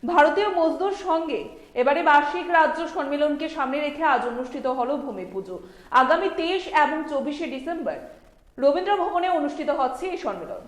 ভারতীয় মজদুর সঙ্গে এবারে বার্ষিক রাজ্য সম্মেলনকে সামনে রেখে আজ অনুষ্ঠিত হলো ভূমি পুজো। আগামী 23 এবং 24শে ডিসেম্বর রবীন্দ্র ভবনে অনুষ্ঠিত হচ্ছে এই সম্মেলন।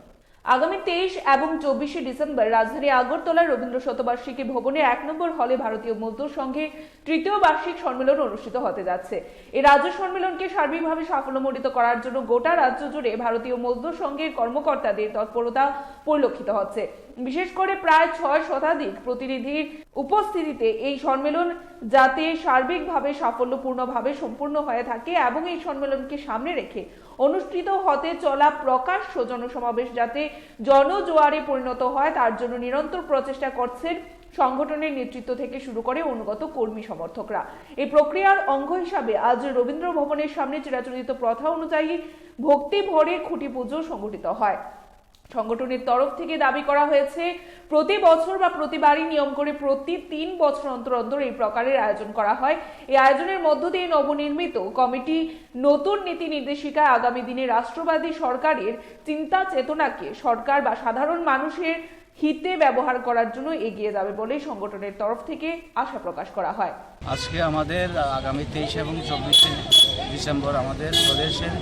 আগামী 23 এবং 24শে ডিসেম্বর রাজধানী আগরতলার রবীন্দ্র শতবার্ষিকী ভবনে 1 নম্বর হলে ভারতীয় মজদুর সংঘে তৃতীয় বার্ষিক সম্মেলন অনুষ্ঠিত হতে যাচ্ছে। এই রাজ্য সম্মেলনকে সার্বিকভাবে সাফল্যমণ্ডিত করার জন্য গোটা রাজ্য জুড়ে ভারতীয় মজদুর সংঘের কর্মকর্তাদের তৎপরতা পরিলক্ষিত হচ্ছে। বিশেষ করে প্রায় 6 শতাধিক প্রতিনিধির উপস্থিতিতে এই সম্মেলন যাতে সার্বিকভাবে সাফল্যপূর্ণভাবে সম্পূর্ণ হয়ে থাকে এবং এই সম্মেলনকে সামনে রেখে অনুষ্ঠিত হতে চলা প্রকাশ্য জনসমাবেশ যাতে জনজোয়ারে পরিণত হয় তার জন্য নিরন্তর প্রচেষ্টা করছেন সংগঠনের নেতৃত্ব থেকে শুরু করে অনুগত কর্মী সমর্থকরা। এই প্রক্রিয়ার অঙ্গ হিসাবে আজ রবীন্দ্র ভবনের সামনে চিরাচরিত প্রথা অনুযায়ী ভক্তি ভরে খুঁটি পুজো সংগঠিত হয়। সংগঠনের তরফ থেকে দাবি করা হয়েছে প্রতি বছর বা প্রতিবারই নিয়ম করে প্রতি 3 বছর অন্তর অন্তর এই প্রকারের আয়োজন করা হয়। এই আয়োজনের মধ্য দিয়ে নবনির্মিত কমিটি নতুন নীতি নির্দেশিকা আগামী দিনে রাষ্ট্রবাদী সরকারের চিন্তা চেতনাকে সরকার বা সাধারণ মানুষের হিতে ব্যবহার করার জন্য এগিয়ে যাবে বলে সংগঠনের তরফ থেকে আশা প্রকাশ করা হয়। আজকে আমাদের আগামী 23 এবং 24শে ডিসেম্বর আমাদের প্রদেশের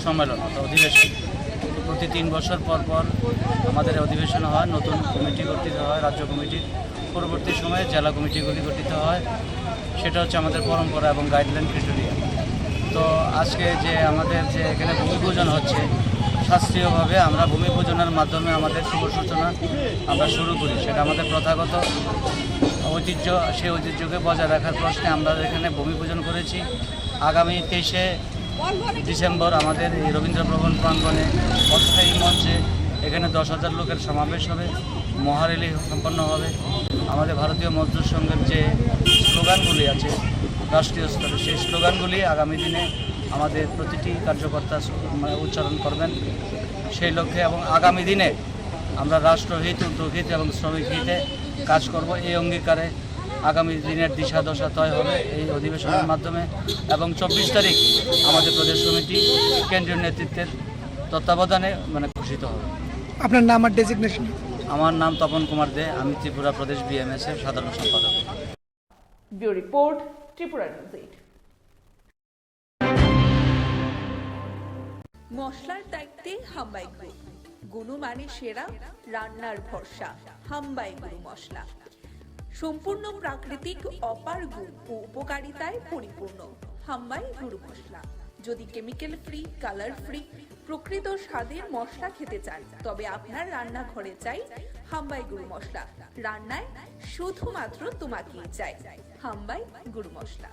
সম্মেলন অধিবেশন। প্রতি 3 বছর পর পর আমাদের অধিবেশন হয়, নতুন কমিটি গঠিত হয়, রাজ্য কমিটি, পরবর্তী সময়ে জেলা কমিটিগুলি গঠিত হয়। সেটা হচ্ছে আমাদের পরম্পরা এবং গাইডলাইন ক্রাইটেরিয়া। তো আজকে যে আমাদের যে এখানে ভূমি পূজন হচ্ছে, শাস্ত্রীয়ভাবে আমরা ভূমি পূজনের মাধ্যমে আমাদের শুভ সূচনা আমরা শুরু করি। সেটা আমাদের প্রথাগত ঐতিহ্য, সেই ঐতিহ্যকে বজায় রাখার প্রশ্নে আমরা এখানে ভূমি পূজন করেছি। আগামী 23শে ডিসেম্বর আমাদের এই রবীন্দ্র ভবন প্রাঙ্গণে অস্থায়ী মঞ্চে এখানে 10,000 লোকের সমাবেশ হবে, মহারেলি সম্পন্ন হবে। আমাদের ভারতীয় মজদুর সংঘের যে স্লোগানগুলি আছে রাষ্ট্রীয় স্তরে, সেই স্লোগানগুলি আগামী দিনে আমাদের প্রতিটি কার্যকর্তা উচ্চারণ করবেন সেই লক্ষ্যে, এবং আগামী দিনে আমরা রাষ্ট্রহিত, উদ্যোগহিত এবং শ্রমিক হিতে কাজ করব। এই অঙ্গীকারে আগামী দিনের দিশা দশা তয় হবে এই অধিবেশনের মাধ্যমে। এবং 24 তারিখ আমাদের প্রদেশ সমিতি কেন্দ্রীয় নেতৃত্বের তত্ত্বাবধানে ঘোষিত হবে। আপনার নাম আর ডেজিগনেশন? আমার নাম তপন কুমার দে, আমি ত্রিপুরা প্রদেশ বিএমএস এর সাধারণ সম্পাদক। Bureau report, Tripura news 8। মশলার দায়িত্বে হাম্বাই গ্রুপ, গুণমানে সেরা, রান্নার ভরসা। হাম্বাই গুরু মশলা সম্পূর্ণ প্রাকৃতিক, অপার গুণ ও উপকারিতায় পরিপূর্ণ। হাম্বাই গুরু মশলা। যদি কেমিক্যাল ফ্রি, কালার ফ্রি, প্রকৃত স্বাদের মশলা খেতে চান তবে আপনার রান্নাঘরে চাই হাম্বাই গুরু মশলা। রান্নায় শুধুমাত্র তোমাকেই চাই হাম্বাই গুরু মশলা।